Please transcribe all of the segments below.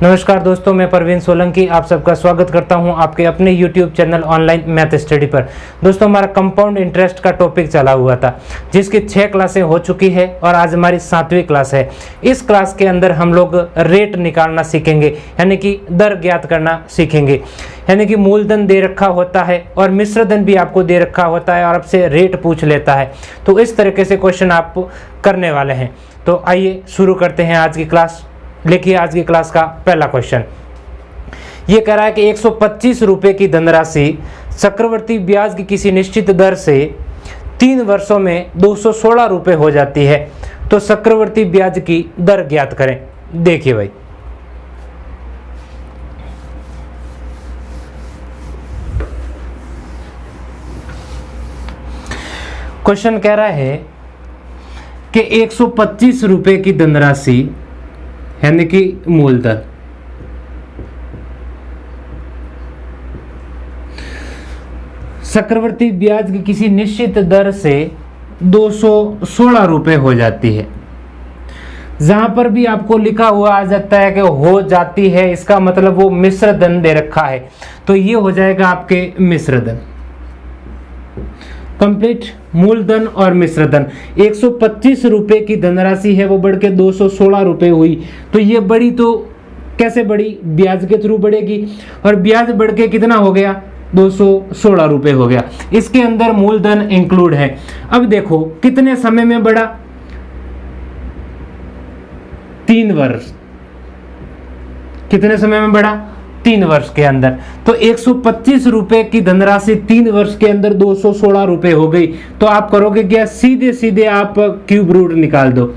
नमस्कार दोस्तों, मैं परवीन सोलंकी आप सबका स्वागत करता हूं आपके अपने YouTube channel online math study पर। दोस्तों, हमारा कंपाउंड इंटरेस्ट का टॉपिक चला हुआ था जिसकी 6 क्लासें हो चुकी है और आज हमारी 7वीं क्लास है। इस क्लास के अंदर हम लोग रेट निकालना सीखेंगे, यानी कि दर ज्ञात करना सीखेंगे। यानी कि मूलधन दे रखा होता है और मिश्रधन भी आपको दे रखा होता है और आपसे रेट पूछ लेता है, तो इस तरीके से क्वेश्चन आप करने वाले हैं। तो आइए शुरू करते हैं आज की क्लास। लिखिए आज की क्लास का पहला क्वेश्चन। ये कह रहा है कि 125 रुपए की धनराशि चक्रवर्ती ब्याज की किसी निश्चित दर से 3 वर्षों में 216 रुपए हो जाती है, तो चक्रवर्ती ब्याज की दर ज्ञात करें। देखिए भाई, क्वेश्चन कह रहा है कि 125 रुपए की धनराशि यानी कि मूलधन चक्रवर्ती ब्याज की किसी निश्चित दर से 216 रुपए हो जाती है। जहां पर भी आपको लिखा हुआ आ जाता है कि हो जाती है, इसका मतलब वो मिश्र धन दे रखा है, तो ये हो जाएगा आपके मिश्र धन। कंप्लीट मूलधन और मिश्रधन। 125 रुपए की धनराशि है वो बढ़ के 216 रुपए हुई, तो ये बढ़ी तो कैसे बढ़ी? ब्याज के थ्रू बढ़ेगी, और ब्याज बढ़ के कितना हो गया? 216 रुपए हो गया। इसके अंदर मूलधन इंक्लूड है। अब देखो कितने समय में बढ़ा? 3 वर्ष। कितने समय में बढ़ा? 3 वर्ष के अंदर। तो 125 रुपए की धनराशि 3 वर्ष के अंदर 216 रुपए हो गई। तो आप करोगे क्या? सीधे सीधे आप क्यूब रूट निकाल दो।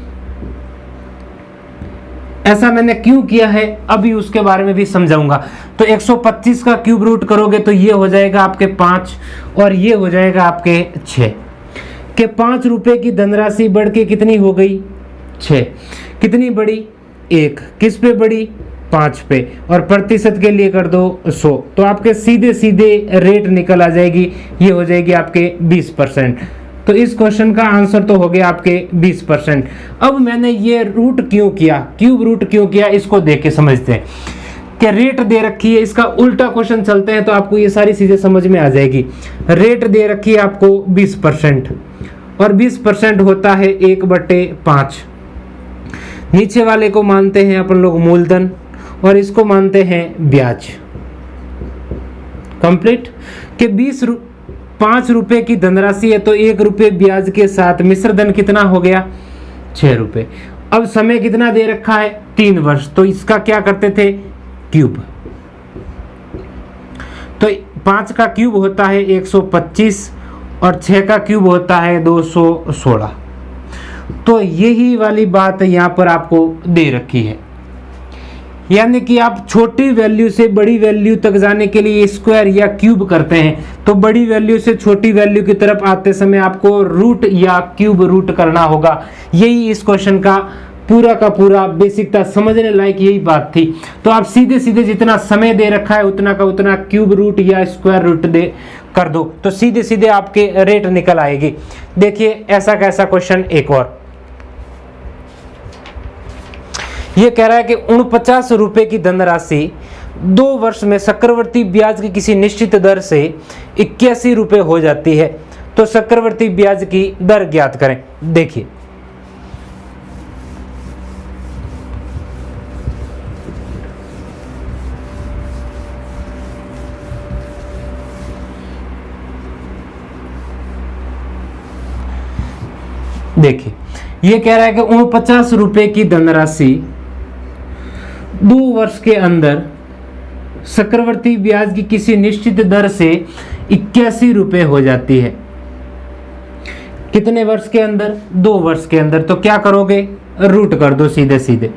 ऐसा मैंने क्यों किया है अभी उसके बारे में भी समझाऊंगा। तो 125 का क्यूब रूट करोगे तो ये हो जाएगा आपके 5 और ये हो जाएगा आपके 6 के 5 रुपए की धनराशि बढ़ के कितनी हो गई? 6। कितनी बढ़ी? 1। किस पे बढ़ी? 5 पे। और प्रतिशत के लिए कर दो 100, तो आपके सीधे सीधे रेट निकल आ जाएगी। ये हो जाएगी आपके 20%। तो इस क्वेश्चन का आंसर तो हो गया आपके 20%। अब मैंने ये रूट क्यों किया, क्यूब रूट क्यों किया, इसको देख के समझते हैं कि रेट दे रखी है। इसका उल्टा क्वेश्चन चलते हैं तो आपको ये सारी चीजें समझ में आ जाएगी। रेट दे रखी है आपको 20% और 20% होता है 1/5। नीचे वाले को मानते हैं अपन लोग मूलधन और इसको मानते हैं ब्याज। कंप्लीट कि 5 रुपए की धनराशि है तो 1 रुपए ब्याज के साथ मिश्रधन कितना हो गया? 6 रुपए। अब समय कितना दे रखा है? 3 वर्ष। तो इसका क्या करते थे? क्यूब। तो 5 का क्यूब होता है 125 और 6 का क्यूब होता है 216। तो यही वाली बात यहां पर आपको दे रखी है। यानी कि आप छोटी वैल्यू से बड़ी वैल्यू तक जाने के लिए स्क्वायर या क्यूब करते हैं, तो बड़ी वैल्यू से छोटी वैल्यू की तरफ आते समय आपको रूट या क्यूब रूट करना होगा। यही इस क्वेश्चन का पूरा बेसिक था, समझने लायक यही बात थी। तो आप सीधे सीधे जितना समय दे रखा है उतना का उतना क्यूब रूट या स्क्वायर रूट दे कर दो, तो सीधे सीधे आपके रेट निकल आएगी। देखिए ऐसा कैसा क्वेश्चन एक और। ये कह रहा है कि 49 रुपए की धनराशि 2 वर्ष में चक्रवर्ती ब्याज की किसी निश्चित दर से 81 रुपए हो जाती है, तो चक्रवर्ती ब्याज की दर ज्ञात करें। देखिए ये कह रहा है कि 49 रुपए की धनराशि 2 वर्ष के अंदर चक्रवर्ती ब्याज की किसी निश्चित दर से 81 रुपए हो जाती है। कितने वर्ष के अंदर? 2 वर्ष के अंदर। तो क्या करोगे? रूट कर दो सीधे सीधे।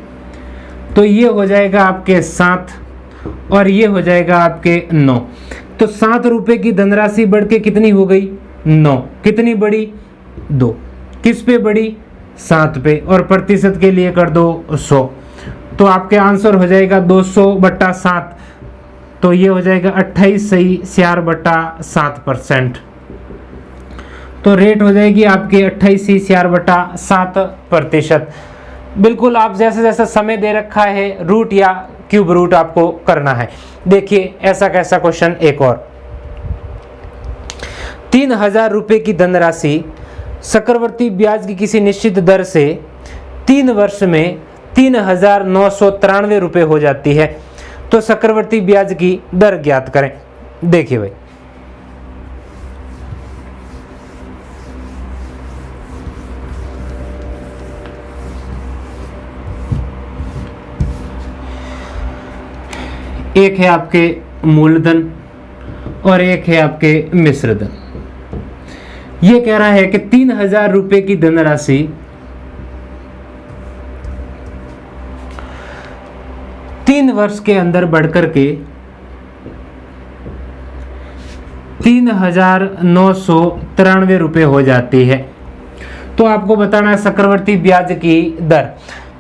तो ये हो जाएगा आपके 7 और ये हो जाएगा आपके 9। तो 7 रुपए की धनराशि बढ़ के कितनी हो गई? 9। कितनी बढ़ी? 2। किस पे बढ़ी? 7 पे। और प्रतिशत के लिए कर दो 100, तो आपके आंसर हो जाएगा 200/7। तो ये हो जाएगा 28/7%। तो रेट हो जाएगी आपकी 28/7%। बिल्कुल आप जैसे जैसा समय दे रखा है रूट या क्यूब रूट आपको करना है। देखिए ऐसा कैसा क्वेश्चन एक और, 3000 रुपये की धनराशि चक्रवर्ती ब्याज की किसी निश्चित दर से 3 वर्ष में 3993 रुपये हो जाती है, तो चक्रवर्ती ब्याज की दर ज्ञात करें। देखिए भाई, एक है आपके मूलधन और एक है आपके मिश्र धन। ये कह रहा है कि 3000 रुपये की धनराशि 3 वर्ष के अंदर बढ़कर के 3993 रुपये हो जाती है। तो आपको बताना है चक्रवर्ती ब्याज की दर।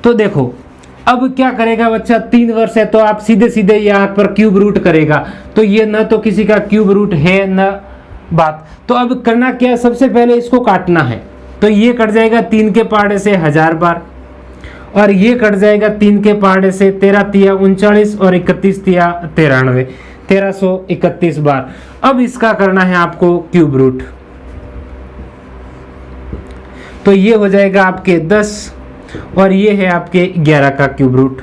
तो देखो अब क्या करेगा बच्चा, 3 वर्ष है तो आप सीधे सीधे यहाँ पर क्यूब रूट करेगा, तो ये न तो किसी का क्यूब रूट है न बात। तो अब करना क्या है, सबसे पहले इसको काटना है। तो ये कट जाएगा 3 के पहाड़े से 1000 बार, और ये कट जाएगा 3 के पहाड़े से 13 तिया 39 और 31 तिया 93, 1331 बार। अब इसका करना है आपको क्यूब रूट। तो ये हो जाएगा आपके 10 और ये है आपके 11 का क्यूब रूट।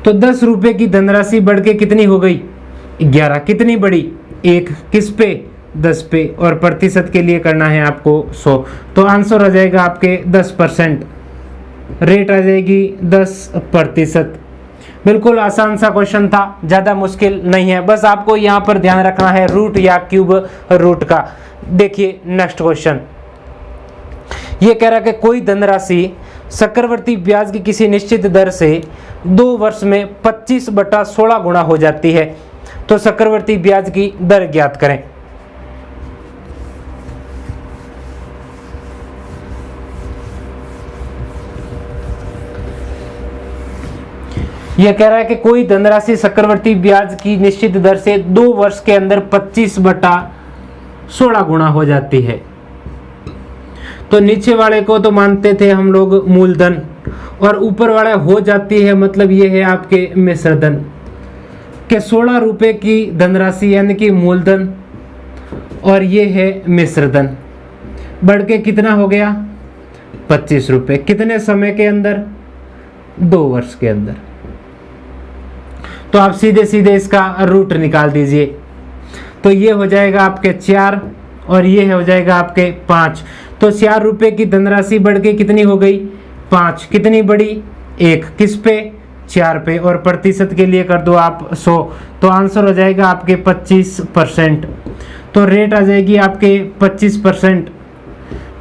तो 10 रुपए की धनराशि बढ़ के कितनी हो गई, 11। कितनी बढ़ी, 1। किस पे, 10 पे, और प्रतिशत के लिए करना है आपको 100। तो आंसर आ जाएगा आपके 10%, रेट आ जाएगी 10%। बिल्कुल आसान सा क्वेश्चन था, ज़्यादा मुश्किल नहीं है, बस आपको यहाँ पर ध्यान रखना है रूट या क्यूब रूट का। देखिए नेक्स्ट क्वेश्चन, ये कह रहा है कि कोई धनराशि चक्रवर्ती ब्याज की किसी निश्चित दर से 2 वर्ष में 25/16 गुना हो जाती है, तो चक्रवर्ती ब्याज की दर ज्ञात करें। यह कह रहा है कि कोई धनराशि चक्रवर्ती ब्याज की निश्चित दर से 2 वर्ष के अंदर 25/16 गुना हो जाती है। तो नीचे वाले को तो मानते थे हम लोग मूलधन, और ऊपर वाले हो जाती है, मतलब ये है आपके मिश्र धन के 16 रुपए की धनराशि यानी कि मूलधन, और ये है मिश्र धन, बढ़ के कितना हो गया 25 रुपए। कितने समय के अंदर, 2 वर्ष के अंदर। तो आप सीधे सीधे इसका रूट निकाल दीजिए। तो ये हो जाएगा आपके 4 और ये हो जाएगा आपके 5। तो 4 रुपए की धनराशि बढ़ के कितनी हो गई 5। कितनी बढ़ी, 1। किस पे, 4 पे, और प्रतिशत के लिए कर दो आप 100। तो आंसर हो जाएगा आपके 25%। तो रेट आ जाएगी आपके 25%।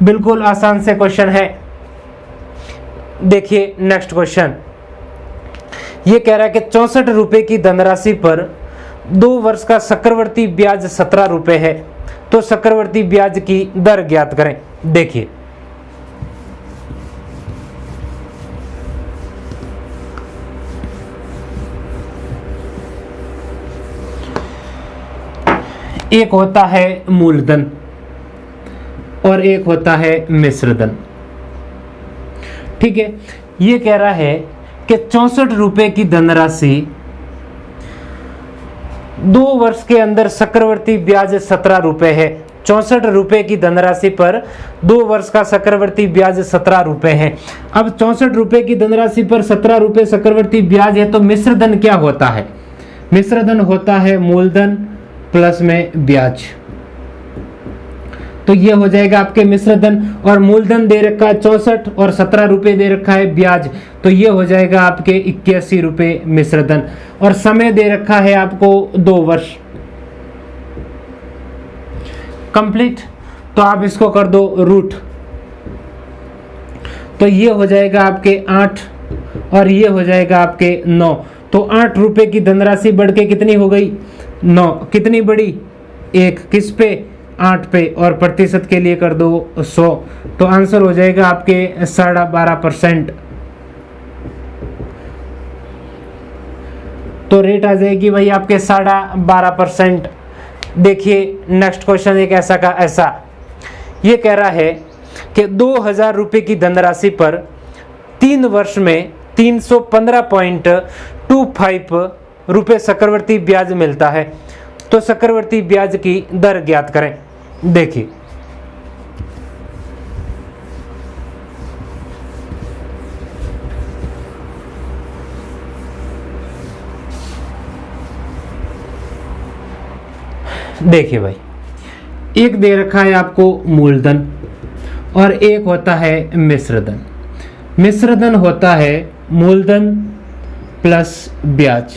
बिल्कुल आसान से क्वेश्चन है। देखिए नेक्स्ट क्वेश्चन, ये कह रहा है कि 64 रुपए की धनराशि पर 2 वर्ष का चक्रवर्ती ब्याज 17 रुपए है, तो चक्रवर्ती ब्याज की दर ज्ञात करें। देखिए एक होता है मूलधन और एक होता है मिश्रधन। ठीक है, ये कह रहा है कि 64 रुपए की धनराशि 2 वर्ष के अंदर चक्रवर्ती ब्याज 17 रुपए है। 64 रुपए की धनराशि पर 2 वर्ष का चक्रवर्ती ब्याज 17 रुपए है। अब 64 रुपए की धनराशि पर 17 रुपए चक्रवर्ती ब्याज है, तो मिश्रधन क्या होता है, मिश्रधन होता है मूलधन प्लस में ब्याज। तो ये हो जाएगा आपके मिश्रधन, और मूलधन दे रखा है 64 और 17 रुपए दे रखा है ब्याज, तो ये हो जाएगा आपके 81 रुपए मिश्रधन, और समय दे रखा है आपको 2 वर्ष। कंप्लीट। तो आप इसको कर दो रूट, तो ये हो जाएगा आपके 8 और ये हो जाएगा आपके 9। तो 8 रुपए की धनराशि बढ़ के कितनी हो गई 9। कितनी बढ़ी 1। किस पे 8 पे, और प्रतिशत के लिए कर दो 100। तो आंसर हो जाएगा आपके 12.5%। तो रेट आ जाएगी भाई आपके 12.5%। देखिए नेक्स्ट क्वेश्चन एक ऐसा का ऐसा, ये कह रहा है कि 2000 रुपए की धनराशि पर 3 वर्ष में 315.2 0.25 रुपये चक्रवर्ती ब्याज मिलता है। तो चक्रवर्ती ब्याज की दर ज्ञात करें। देखिए भाई, एक दे रखा है आपको मूलधन और एक होता है मिश्रधन। मिश्रधन होता है मूलधन प्लस ब्याज।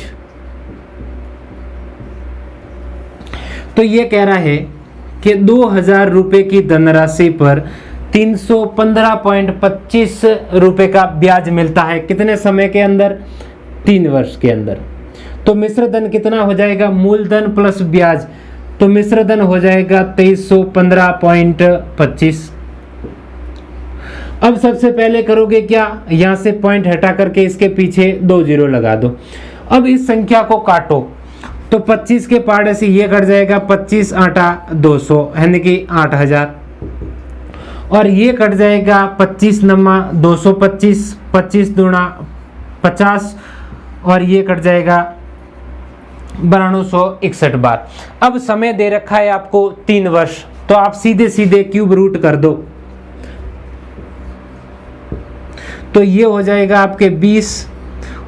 तो ये कह रहा है कि 2000 रुपए की धनराशि पर 315.25 रुपए का ब्याज मिलता है। कितने समय के अंदर? 3 वर्ष के अंदर। तो मिश्रधन कितना हो जाएगा? मूलधन प्लस ब्याज, तो मिश्रधन हो जाएगा 2315.25। अब सबसे पहले करोगे क्या, यहां से पॉइंट हटा करके इसके पीछे 2 जीरो लगा दो। अब इस संख्या को काटो तो 25 के पाड़े से ये कट जाएगा, 25 आटा 200 यानी कि 8000, और ये कट जाएगा 25 नमा 225, 25 दूना 50, और ये कट जाएगा 9261 बार। अब समय दे रखा है आपको 3 वर्ष, तो आप सीधे सीधे क्यूब रूट कर दो, तो ये हो जाएगा आपके 20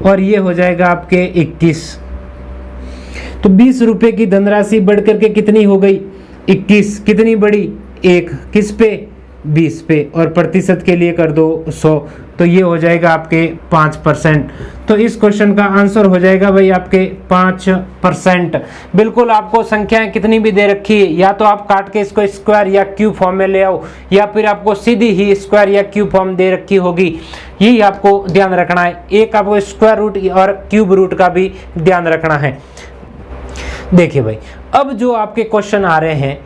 और ये हो जाएगा आपके 21। तो 20 रुपए की धनराशि बढ़ करके कितनी हो गई? 21। कितनी बढ़ी? 1। किस पे? 20 पे, और प्रतिशत के लिए कर दो 100, तो ये हो जाएगा आपके 5%। तो इस क्वेश्चन का आंसर हो जाएगा भाई आपके 5%। बिल्कुल आपको संख्याएं कितनी भी दे रखी है, या तो आप काट के इसको स्क्वायर या क्यूब फॉर्म में ले आओ, या फिर आपको सीधी ही स्क्वायर या क्यूब फॉर्म दे रखी होगी, यही आपको ध्यान रखना है। एक आपको स्क्वायर रूट और क्यूब रूट का भी ध्यान रखना है। देखिए भाई, अब जो आपके क्वेश्चन आ रहे हैं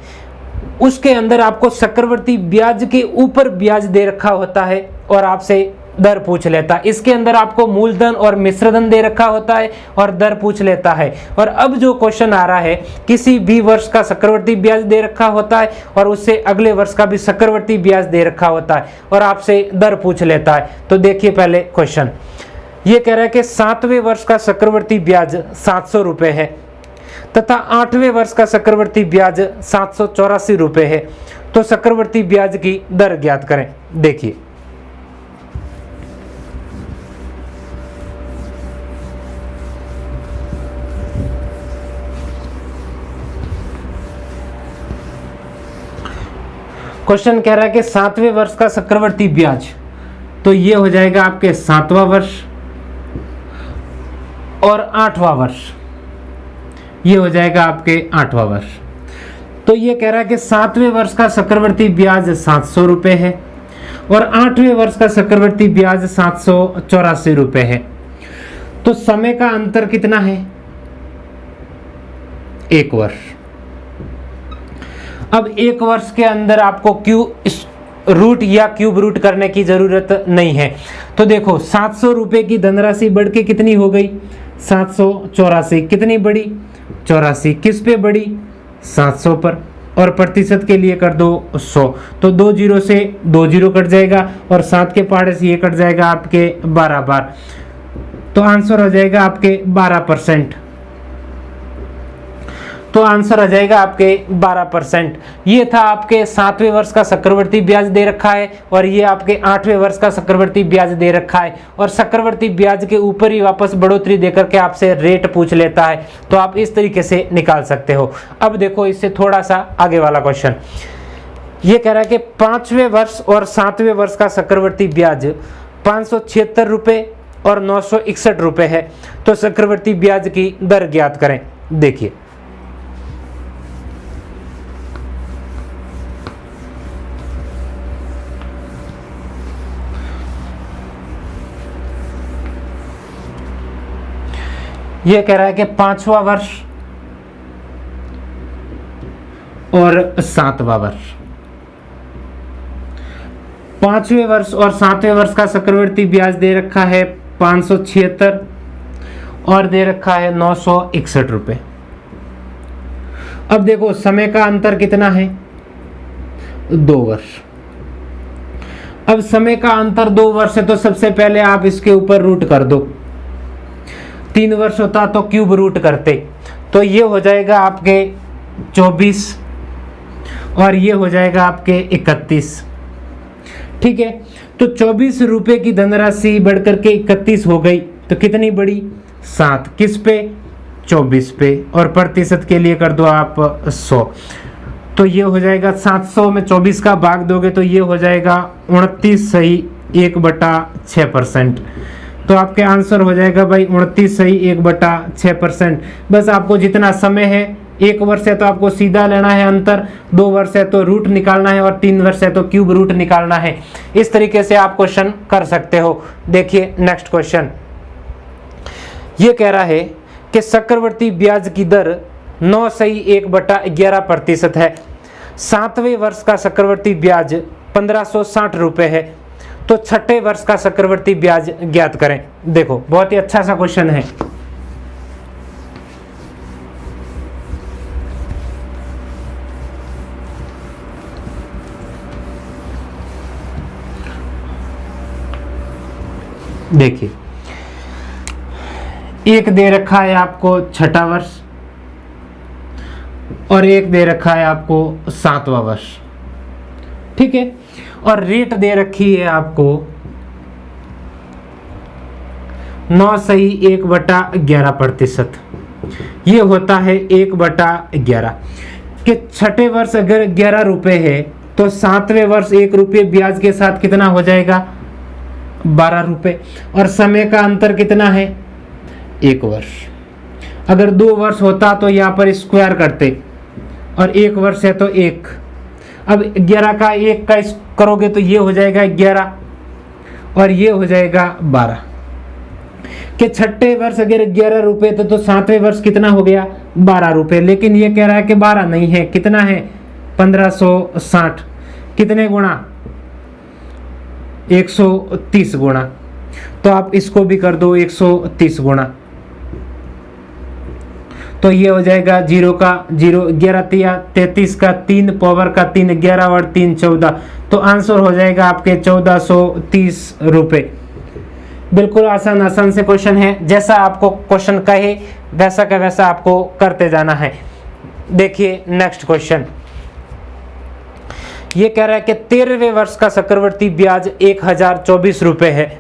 उसके अंदर आपको चक्रवर्ती ब्याज के ऊपर ब्याज दे रखा होता है और आपसे दर पूछ लेता है। इसके अंदर आपको मूलधन और मिश्रधन दे रखा होता है और दर पूछ लेता है। और अब जो क्वेश्चन आ रहा है, किसी भी वर्ष का चक्रवर्ती ब्याज दे रखा होता है और उससे अगले वर्ष का भी चक्रवर्ती ब्याज दे रखा होता है और आपसे दर पूछ लेता है। तो देखिए पहले क्वेश्चन, ये कह रहा है कि 7वें वर्ष का चक्रवर्ती ब्याज 700 रुपए है तथा 8वें वर्ष का चक्रवर्ती ब्याज 784 रुपए है। तो चक्रवर्ती ब्याज की दर ज्ञात करें। देखिए क्वेश्चन कह रहा है कि 7वें वर्ष का चक्रवर्ती ब्याज, तो ये हो जाएगा आपके 7वां वर्ष, और 8वां वर्ष ये हो जाएगा आपके 8वां वर्ष। तो ये कह रहा है कि 7वें वर्ष का चक्रवर्ती ब्याज 700 रुपए है और 8वें वर्ष का चक्रवर्ती ब्याज 784 रुपए है। तो समय का अंतर कितना है? 1 वर्ष। अब 1 वर्ष के अंदर आपको रूट या क्यूब रूट करने की जरूरत नहीं है। तो देखो 700 रुपए की धनराशि बढ़ के कितनी हो गई? 784। कितनी बढ़ी? 84। किस पे बढ़ी? 700 पर, और प्रतिशत के लिए कर दो 100। तो 2 जीरो से 2 जीरो कट जाएगा और 7 के पहाड़े से ये कट जाएगा आपके 12 बार। तो आंसर हो जाएगा आपके 12%। तो आंसर आ जाएगा आपके 12%। ये था आपके 7वें वर्ष का चक्रवर्ती ब्याज दे रखा है और ये आपके 8वें वर्ष का चक्रवर्ती ब्याज दे रखा है, और चक्रवर्ती ब्याज के ऊपर ही वापस बढ़ोतरी देकर के आपसे रेट पूछ लेता है। तो आप इस तरीके से निकाल सकते हो। अब देखो इससे थोड़ा सा आगे वाला क्वेश्चन, ये कह रहा है कि 5वें वर्ष और 7वें वर्ष का चक्रवर्ती ब्याज 576 रुपए और 961 रुपए है। तो चक्रवर्ती ब्याज की दर ज्ञात करें। देखिए ये कह रहा है कि 5वां वर्ष और 7वां वर्ष, 5वें वर्ष और 7वें वर्ष का चक्रवर्ती ब्याज दे रखा है 576 और दे रखा है 961 रुपए। अब देखो समय का अंतर कितना है? 2 वर्ष। अब समय का अंतर 2 वर्ष है, तो सबसे पहले आप इसके ऊपर रूट कर दो। 3 वर्ष होता तो क्यूब रूट करते, तो ये हो जाएगा आपके 24 और ये हो जाएगा आपके 31। ठीक है, तो 24 रुपए की धनराशि बढ़कर के 31 हो गई, तो कितनी बढ़ी 7, किस पे 24 पे, और प्रतिशत के लिए कर दो आप 100, तो ये हो जाएगा 700 में 24 का भाग दोगे तो ये हो जाएगा 29 सही 1/6%। तो आपके आंसर हो जाएगा भाई 29 सही 1/6%। बस आपको जितना समय है, 1 वर्ष है तो आपको सीधा लेना है अंतर, 2 वर्ष है तो रूट निकालना है, और 3 वर्ष है तो क्यूब रूट निकालना है। इस तरीके से आप क्वेश्चन कर सकते हो। देखिए नेक्स्ट क्वेश्चन, ये कह रहा है कि चक्रवर्ती ब्याज की दर 9 सही 1/11% है। 7वें वर्ष का चक्रवर्ती ब्याज 1560 रुपए है, तो 6ठे वर्ष का चक्रवर्ती ब्याज ज्ञात करें। देखो बहुत ही अच्छा सा क्वेश्चन है। देखिए एक दे रखा है आपको 6ठा वर्ष और एक दे रखा है आपको 7वां वर्ष। ठीक है, और रेट दे रखी है आपको 9 सही 1/11%। ये होता है 1/11 कि 6ठे वर्ष अगर 11 रुपए है तो 7वें वर्ष 1 रुपये ब्याज के साथ कितना हो जाएगा 12 रुपए, और समय का अंतर कितना है 1 वर्ष। अगर 2 वर्ष होता तो यहाँ पर स्क्वायर करते, और 1 वर्ष है तो 1। अब 11 का 1 का करोगे तो ये हो जाएगा 11 और ये हो जाएगा 12 कि 6ठे वर्ष अगर 11 रुपए तो 7वें वर्ष कितना हो गया 12 रुपए। लेकिन ये कह रहा है कि 12 नहीं है, कितना है 1560, कितने गुणा 130 गुणा, तो आप इसको भी कर दो 130 गुणा, तो ये हो जाएगा 0 का 0, 11 तिया 33 का 3, पावर का 3, 11 और 3 14, तो आंसर हो जाएगा आपके 1430 रुपए। बिल्कुल आसान से क्वेश्चन है, जैसा आपको क्वेश्चन कहे वैसा का वैसा आपको करते जाना है। देखिए नेक्स्ट क्वेश्चन, ये कह रहा है कि 13वें वर्ष का चक्रवर्ती ब्याज 1024 रुपए है,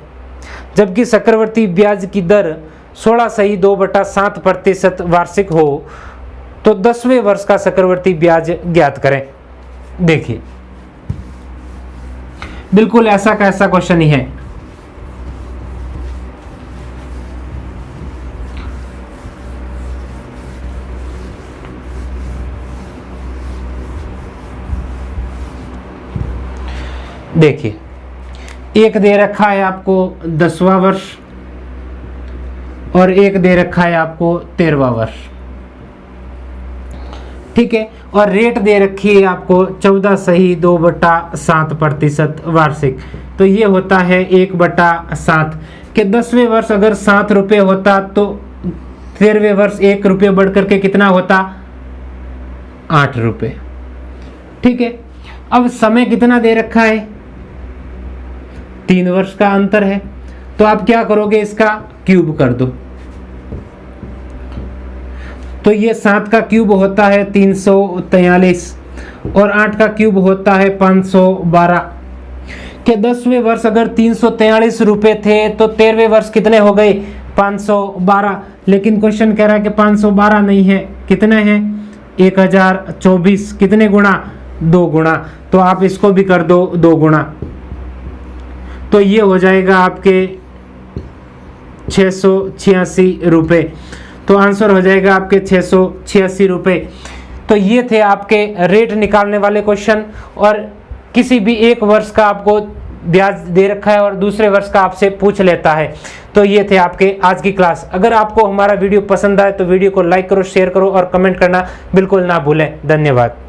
जबकि चक्रवर्ती ब्याज की दर 16 सही 2/7% वार्षिक हो, तो 10वें वर्ष का चक्रवर्ती ब्याज ज्ञात करें। देखिए बिल्कुल ऐसा का ऐसा क्वेश्चन ही है। देखिए एक दे रखा है आपको 10वां वर्ष और एक दे रखा है आपको 13वां वर्ष। ठीक है, और रेट दे रखी है आपको 14 सही 2/7% वार्षिक, तो ये होता है 1/7 के 10वें वर्ष अगर 7 रुपये होता तो 13वें वर्ष 1 रुपये बढ़ करके कितना होता 8 रुपये। ठीक है, अब समय कितना दे रखा है 3 वर्ष का अंतर है, तो आप क्या करोगे इसका क्यूब कर दो, तो ये 7 का क्यूब होता है 343 और 8 का क्यूब होता है 512 के 10वें वर्ष अगर 343 रुपए थे तो 13वें वर्ष कितने हो गए 512। लेकिन क्वेश्चन कह रहा है कि 512 नहीं है, कितने हैं 1024, कितने गुणा 2 गुणा, तो आप इसको भी कर दो 2 गुणा, तो ये हो जाएगा आपके 686 रुपए। तो आंसर हो जाएगा आपके 686 रुपए। तो ये थे आपके रेट निकालने वाले क्वेश्चन, और किसी भी एक वर्ष का आपको ब्याज दे रखा है और दूसरे वर्ष का आपसे पूछ लेता है। तो ये थे आपके आज की क्लास। अगर आपको हमारा वीडियो पसंद आए तो वीडियो को लाइक करो, शेयर करो और कमेंट करना बिल्कुल ना भूलें। धन्यवाद।